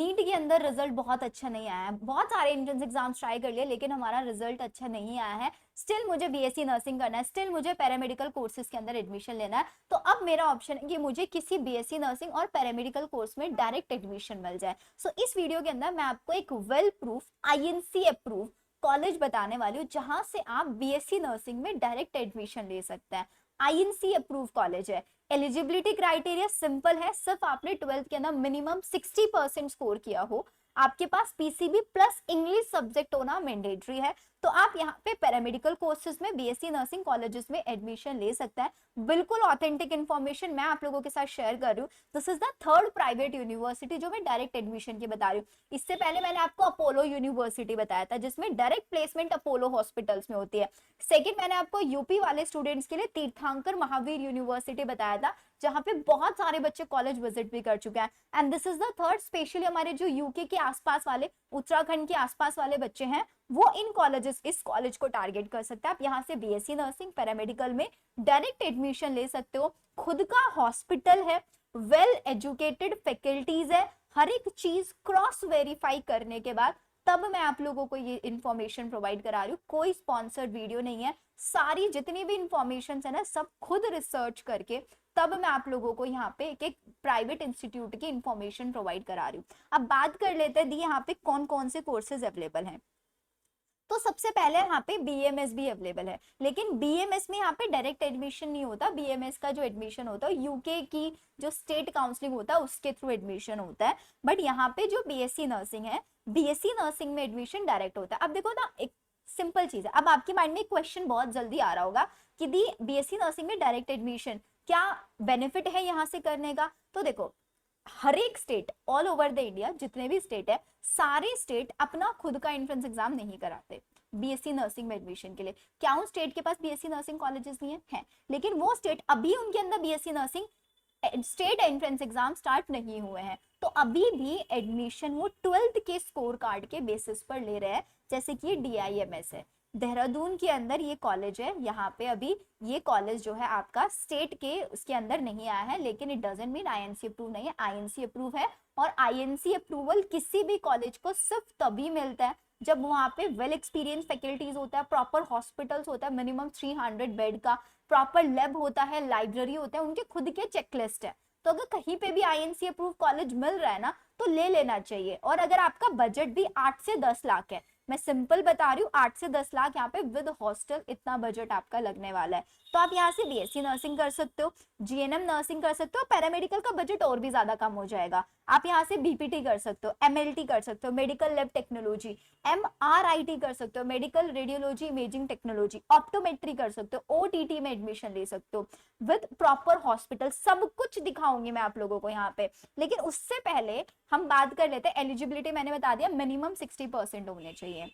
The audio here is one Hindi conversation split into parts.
नीट के अंदर रिजल्ट बहुत अच्छा नहीं आया है, बहुत सारे एंट्रेंस एग्जाम्स ट्राई कर लिए लेकिन हमारा रिजल्ट अच्छा नहीं आया है। स्टिल मुझे बीएससी नर्सिंग करना है, स्टिल मुझे पैरामेडिकल कोर्सेज के अंदर एडमिशन लेना है। तो अब मेरा ऑप्शन है कि मुझे किसी बीएससी नर्सिंग और पैरामेडिकल कोर्स में डायरेक्ट एडमिशन मिल जाए। सो इस वीडियो के अंदर मैं आपको एक well proof INC approve college बताने वाली हूँ जहां से आप बीएससी नर्सिंग में डायरेक्ट एडमिशन ले सकते हैं। आईएनसी अप्रूव कॉलेज है। एलिजिबिलिटी क्राइटेरिया सिंपल है, सिर्फ आपने 12th के अंदर मिनिमम 60% स्कोर किया हो, आपके पास पीसीबी प्लस इंग्लिश सब्जेक्ट होना मैंडेटरी है, तो आप यहाँ पे पैरामेडिकल कोर्सेज में बीएससी नर्सिंग कॉलेजेस में एडमिशन ले सकते हैं। बिल्कुल ऑथेंटिक इन्फॉर्मेशन मैं आप लोगों के साथ शेयर कर रही हूँ। This is the third private university जो मैं डायरेक्ट एडमिशन की बता रही हूँ। इससे पहले मैंने आपको अपोलो यूनिवर्सिटी बताया था जिसमें डायरेक्ट प्लेसमेंट अपोलो हॉस्पिटल्स में होती है। सेकेंड मैंने आपको यूपी वाले स्टूडेंट्स के लिए तीर्थंकर महावीर यूनिवर्सिटी बताया था जहां पे बहुत सारे बच्चे कॉलेज विजिट भी कर चुके हैं। And this is the third, specially हमारे जो यूके के आसपास वाले, उत्तराखंड के आसपास वाले बच्चे हैं वो इन कॉलेजेस, इस कॉलेज को टारगेट कर सकते हैं। आप यहाँ से बीएससी नर्सिंग पैरामेडिकल में डायरेक्ट एडमिशन ले सकते हो। खुद का हॉस्पिटल है, वेल एजुकेटेड फैकल्टीज है, हर एक चीज क्रॉस वेरीफाई करने के बाद तब मैं आप लोगों को ये इन्फॉर्मेशन प्रोवाइड करा रही हूँ। कोई स्पॉन्सर्ड वीडियो नहीं है, सारी जितनी भी इंफॉर्मेशन है ना सब खुद रिसर्च करके तब मैं आप लोगों को यहाँ पे एक एक प्राइवेट इंस्टीट्यूट की इंफॉर्मेशन प्रोवाइड करा रही हूँ। अब बात कर लेते हैं दी यहाँ पे कौन कौन से कोर्सेज अवेलेबल हैं। तो सबसे पहले यहाँ पे बीएमएस भी अवेलेबल है, लेकिन बीएमएस में यहाँ पे डायरेक्ट एडमिशन नहीं होता। बीएमएस का जो एडमिशन होता है यूके की जो स्टेट काउंसलिंग होता है उसके थ्रू एडमिशन होता है। बट यहाँ पे जो बीएससी नर्सिंग है, बीएससी नर्सिंग में एडमिशन डायरेक्ट होता है। अब देखो ना, एक सिंपल चीज है। अब आपके माइंड में क्वेश्चन बहुत जल्दी आ रहा होगा कि दी बीएससी नर्सिंग में डायरेक्ट एडमिशन क्या बेनिफिट है यहाँ से करने का। तो देखो, हर एक state all over the India जितने भी स्टेट है, सारे स्टेट अपना खुद का एंट्रेंस एग्जाम नहीं कराते बीएससी नर्सिंग में एडमिशन के लिए। क्या उन स्टेट के पास बीएससी नर्सिंग कॉलेजेस नहीं है? लेकिन वो स्टेट अभी उनके अंदर BSc nursing state entrance exam start नहीं हुए हैं, तो अभी भी एडमिशन वो 12th के स्कोर कार्ड के बेसिस पर ले रहे हैं। जैसे कि ये डीआईएमएस है, देहरादून के अंदर ये कॉलेज है। यहाँ पे अभी ये कॉलेज जो है आपका स्टेट के उसके अंदर नहीं आया है, लेकिन it doesn't mean INC approve नहीं है, आईएनसी अप्रूव है। और आईएनसी अप्रूवल किसी भी कॉलेज को सिर्फ तभी मिलता है जब वहां पे वेल एक्सपीरियंस फैकल्टीज होता है, प्रॉपर हॉस्पिटल्स होता है मिनिमम 300 बेड का, प्रॉपर लैब होता है, लाइब्रेरी होता है, उनके खुद के चेकलिस्ट है। तो अगर कहीं पे भी आईएनसी अप्रूव कॉलेज मिल रहा है ना तो ले लेना चाहिए। और अगर आपका बजट भी 8 से 10 लाख है, मैं सिंपल बता रही हूँ, 8 से 10 लाख यहाँ पे विद हॉस्टल इतना बजट आपका लगने वाला है, तो आप यहाँ से बीएससी नर्सिंग कर सकते हो, जीएनएम नर्सिंग कर सकते हो। पैरामेडिकल का बजट और भी ज्यादा कम हो जाएगा, आप यहाँ से बीपीटी कर सकते हो, एमएलटी कर सकते हो, मेडिकल लैब टेक्नोलॉजी, एमआरआईटी कर सकते हो, medical radiology imaging technology, optometry कर सकते हो, ओटीटी में एडमिशन ले सकते हो विद प्रॉपर हॉस्पिटल। सब कुछ दिखाऊंगी मैं आप लोगों को यहाँ पे। लेकिन उससे पहले हम बात कर लेते हैं एलिजिबिलिटी। मैंने बता दिया मिनिमम 60% होने चाहिए।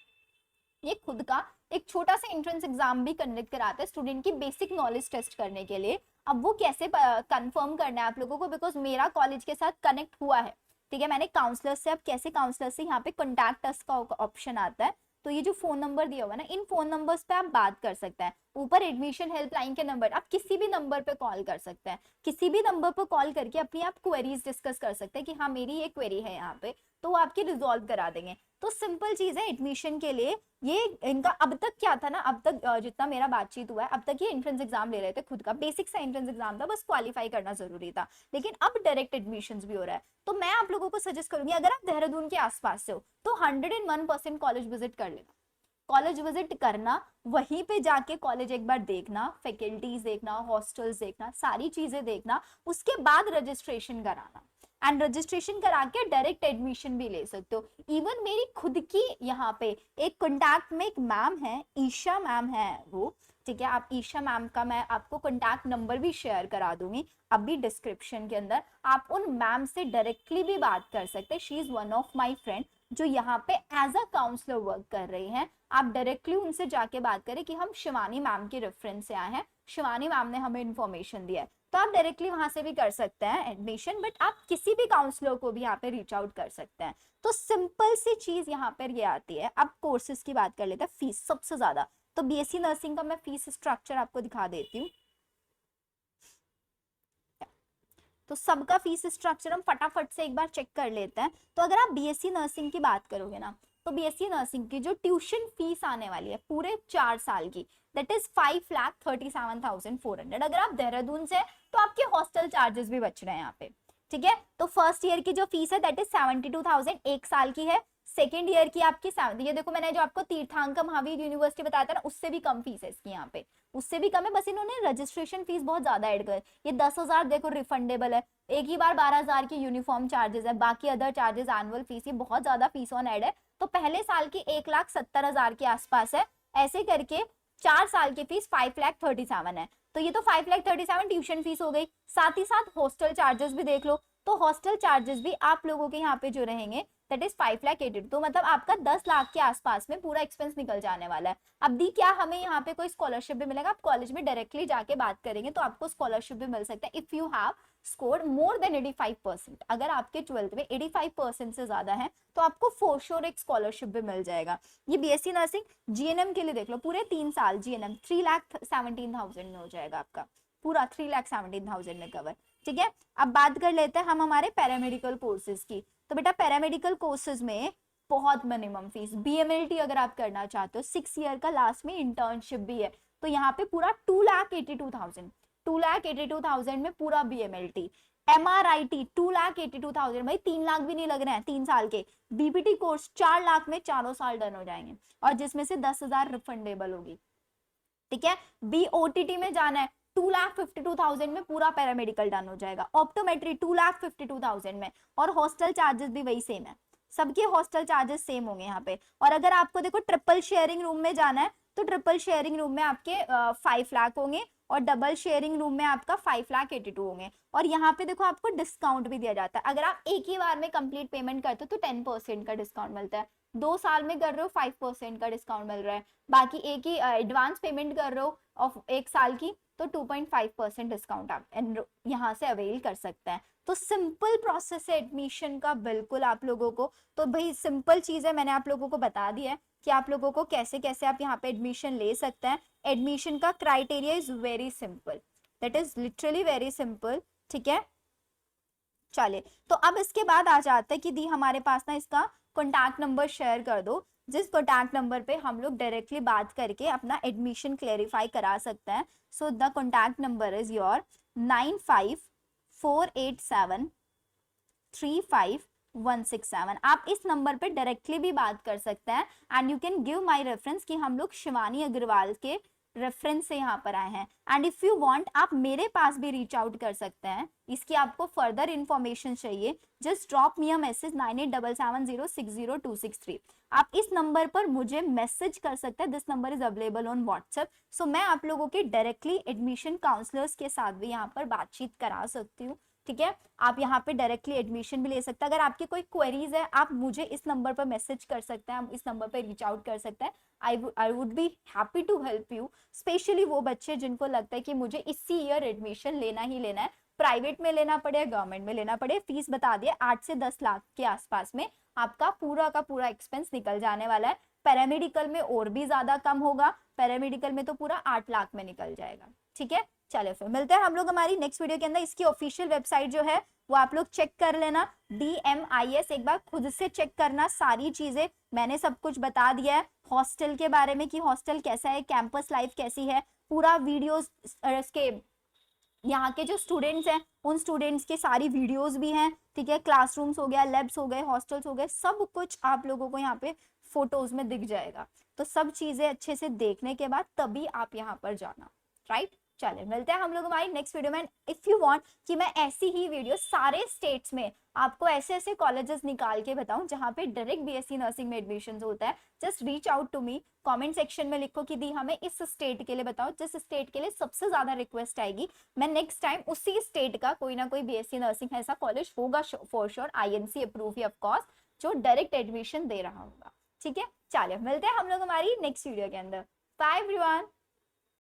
ये खुद का एक छोटा सा एंट्रेंस एग्जाम भी कंडक्ट कराते हैं स्टूडेंट की बेसिक नॉलेज टेस्ट करने के लिए। अब वो कैसे कंफर्म करना है आप लोगों को, बिकॉज मेरा कॉलेज के साथ कनेक्ट हुआ है, ठीक है। मैंने काउंसलर से, अब कैसे काउंसलर से, यहाँ पे कॉन्टैक्ट अस का ऑप्शन आता है, तो ये जो फोन नंबर दिया हुआ है ना, इन फोन नंबर्स पे आप बात कर सकते हैं। ऊपर एडमिशन हेल्पलाइन के नंबर, आप किसी भी नंबर पे कॉल कर सकते हैं, किसी भी नंबर पर कॉल करके अपनी आप क्वेरीज डिस्कस कर सकते हैं कि हाँ मेरी ये क्वेरी है यहाँ पे, तो वो आपकी रिजॉल्व करा देंगे। तो सिंपल चीज है एडमिशन के लिए। ये इनका अब तक क्या था ना, अब तक जितना मेरा बातचीत हुआ है, अब तक ये एंट्रेंस एग्जाम ले रहे थे, खुद का बेसिक सा एंट्रेंस एग्जाम था, बस क्वालिफाई करना जरूरी था। लेकिन अब डायरेक्ट एडमिशंस भी हो रहा है। तो मैं आप लोगों को सजेस्ट करूंगी, अगर आप देहरादून के आसपास से हो तो 101% कॉलेज विजिट कर लेना। कॉलेज विजिट करना, वहीं पे जाके कॉलेज एक बार देखना, फैकल्टीज देखना, हॉस्टल्स देखना, सारी चीजें देखना, उसके बाद रजिस्ट्रेशन कराना। एंड रजिस्ट्रेशन करा के डायरेक्ट एडमिशन भी ले सकते हो। इवन मेरी खुद की यहाँ पे एक कॉन्टैक्ट में एक मैम है, ईशा मैम है वो, ठीक है। आप ईशा मैम का मैं आपको कॉन्टैक्ट नंबर भी शेयर करा दूंगी अभी डिस्क्रिप्शन के अंदर। आप उन मैम से डायरेक्टली भी बात कर सकते हैं। She is one of my friend जो यहाँ पे एज अ काउंसलर वर्क कर रही हैं। आप डायरेक्टली उनसे जाके बात करें कि हम शिवानी मैम के रेफरेंस से आए हैं, शिवानी मैम ने हमें इन्फॉर्मेशन दिया है, तो आप डायरेक्टली वहां से भी कर सकते हैं एडमिशन। बट आप किसी भी काउंसलर को भी यहाँ पे रीच आउट कर सकते हैं। तो सिंपल सी चीज यहाँ पर ये आती है। अब कोर्सेज की बात कर लेते हैं, फीस सबसे ज्यादा। तो बीएससी नर्सिंग का मैं फीस स्ट्रक्चर आपको दिखा देती हूँ। तो सबका फीस स्ट्रक्चर हम फटाफट से एक बार चेक कर लेते हैं। तो अगर आप बीएससी नर्सिंग की बात करोगे ना, तो बीएससी नर्सिंग की जो ट्यूशन फीस आने वाली है पूरे 4 साल की, दैट इज 5,37,400। अगर आप देहरादून से, तो आपके हॉस्टल चार्जेस भी बच रहे हैं यहाँ पे, ठीक है। तो फर्स्ट ईयर की जो फीस है दैट इज 72,000 एक साल की है। सेकेंड ईयर की आपकी ये देखो मैंने जो आपको तीर्थांकर महावीर यूनिवर्सिटी बताया था ना, उससे भी कम फीस है इसकी यहाँ पे, उससे भी कम है, बस इन्होंने रजिस्ट्रेशन फीस बहुत ज्यादा ऐड कर, ये 10,000 देखो रिफंडेबल है, एक ही बार 12,000 की यूनिफॉर्म चार्जेस है, बाकी अदर चार्जेस एनुअल फीस, ये बहुत ज्यादा फीस ऑन ऐड है। तो पहले साल की 1,70,000 के आसपास है, ऐसे करके 4 साल की फीस 5,37,000 है। तो ये तो 5,37,000 ट्यूशन फीस हो गई, साथ ही साथ हॉस्टल चार्जेस भी देख लो, तो हॉस्टल चार्जेस भी आप लोगों के यहाँ पे जो रहेंगे दैट इज 5,80,000। तो मतलब आपका 10 लाख के आसपास में पूरा एक्सपेंस निकल जाने वाला है। अब दी क्या हमें यहाँ पे कोई स्कॉलरशिप भी मिलेगा, आप कॉलेज में डायरेक्टली जाके बात करेंगे तो आपको स्कॉलरशिप भी मिल सकता है if you have score more than 85%। अगर आपके 12th में 85% से ज्यादा है तो आपको फॉर श्योर एक स्कॉलरशिप भी मिल जाएगा। ये बीएससी नर्सिंग जीएनएम के लिए देख लो, पूरे 3 साल जीएनएम 3,17,000 में हो जाएगा आपका, पूरा 3,17,000 में कवर, ठीक है। अब बात कर लेते हैं हम हमारे पैरामेडिकल कोर्सेज की। तो बेटा पैरामेडिकल कोर्सेज में बहुत मिनिमम फीस, बीएमएलटी अगर आप करना चाहते हो 6 ईयर का लास्ट में इंटर्नशिप भी है, तो यहाँ पे पूरा 2,82,000 में पूरा बीएमएलटी। एमआरआईटी 2,82,000, भाई 3 लाख भी नहीं लग रहे हैं 3 साल के। बीपीटी कोर्स 4 लाख में 4 साल डन हो जाएंगे, और जिसमें से 10,000 रिफंडेबल होगी, ठीक है। बीओटीटी में जाना है 2,52,000 में पूरा पैरामेडिकल डन हो जाएगा। ऑप्टोमेट्री 2,52,000 में, और हॉस्टल चार्जेस भी वही सेम है, सबके हॉस्टल चार्जेस सेम होंगे यहाँ पे। और अगर आपको देखो ट्रिपल शेयरिंग रूम में जाना है, तो ट्रिपल शेयरिंग रूम में आपके 5 लाख होंगे, और डबल शेयरिंग रूम में आपका 5,82,000 होंगे। और यहाँ पे देखो आपको डिस्काउंट भी दिया जाता है, अगर आप एक ही बार में कंप्लीट पेमेंट करते हो तो 10% का डिस्काउंट मिलता है, 2 साल में कर रहे हो 5% का डिस्काउंट मिल रहा है, बाकी एक ही एडवांस पेमेंट कर रहे हो ऑफ 1 साल की तो 2.5% डिस्काउंट आप यहाँ से अवेल कर सकते हैं। तो सिंपल प्रोसेस है एडमिशन का बिल्कुल आप लोगों को। तो भाई सिंपल चीज है, मैंने आप लोगों को बता दिया है कि आप लोगों को कैसे कैसे आप यहाँ पे एडमिशन ले सकते हैं। एडमिशन का criteria is very simple, that is literally very simple, ठीक है। चलिए तो अब इसके बाद आ जाते हैं कि दी हमारे पास ना इसका कॉन्टैक्ट नंबर शेयर कर दो, जिस कॉन्टैक्ट नंबर पे हम लोग डायरेक्टली बात करके अपना एडमिशन क्लेरिफाई करा सकते हैं। So the contact number is your 95,487,35167। आप इस नंबर पे डायरेक्टली भी बात कर सकते हैं, and you can give my reference कि हम लोग शिवानी अग्रवाल के रेफरेंस से यहाँ पर आए हैं। एंड इफ यू वांट आप मेरे पास भी रीच आउट कर सकते हैं, इसकी आपको फर्दर इन्फॉर्मेशन चाहिए, just drop me a message 9877060263। आप इस नंबर पर मुझे मैसेज कर सकते हैं, this number is available on WhatsApp. So मैं आप लोगों के डायरेक्टली एडमिशन काउंसलर्स के साथ भी यहाँ पर बातचीत करा सकती हूँ, ठीक है। आप यहाँ पे डायरेक्टली एडमिशन भी ले सकते हैं। अगर आपकी कोई क्वेरीज है आप मुझे इस नंबर पर मैसेज कर सकते हैं, आप इस नंबर पर रीच आउट कर सकते हैं। I would be happy to help you, specially वो बच्चे जिनको लगता है कि मुझे इसी ईयर एडमिशन लेना ही लेना है, प्राइवेट में लेना पड़े गवर्नमेंट में लेना पड़े। फीस बता दिए 8 से 10 लाख के आसपास में आपका पूरा का पूरा एक्सपेंस निकल जाने वाला है। पैरामेडिकल में और भी ज्यादा कम होगा, पैरामेडिकल में तो पूरा 8 लाख में निकल जाएगा, ठीक है। चलो फिर मिलते हैं हम लोग हमारी नेक्स्ट वीडियो के अंदर। इसकी ऑफिशियल वेबसाइट जो है वो आप लोग चेक कर लेना, DMIS, एक बार खुद से चेक करना, सारी चीजें मैंने सब कुछ बता दिया है हॉस्टल के बारे में कि हॉस्टल कैसा है, कैंपस लाइफ कैसी है, पूरा वीडियोस इसके यहाँ के जो स्टूडेंट्स हैं उन स्टूडेंट्स के सारी वीडियोस भी हैं, ठीक है। क्लासरूम्स हो गया, लैब्स हो गए, हॉस्टल्स हो गए, सब कुछ आप लोगों को यहाँ पे फोटोज में दिख जाएगा। तो सब चीजें अच्छे से देखने के बाद तभी आप यहाँ पर जाना, राइट। चलिए मिलते हैं हम लोग हमारी नेक्स्ट वीडियो में। इफ यू वांट कि मैं ऐसी ही वीडियो सारे स्टेट्स में आपको ऐसे ऐसे कॉलेजेस निकाल के बताऊं जहां पे डायरेक्ट बीएससी नर्सिंग में एडमिशन होता है, just reach out to me, comment section में लिखो कि दी हमें इस स्टेट के लिए बताओ, जिस स्टेट के लिए सबसे ज्यादा रिक्वेस्ट आएगी मैं नेक्स्ट टाइम उसी स्टेट का कोई ना कोई बीएससी नर्सिंग ऐसा कॉलेज होगा for sure, INC approve of course, जो डायरेक्ट एडमिशन दे रहा होगा, ठीक है। चलिए मिलते हैं हम लोग हमारी नेक्स्ट वीडियो के अंदर। Bye everyone.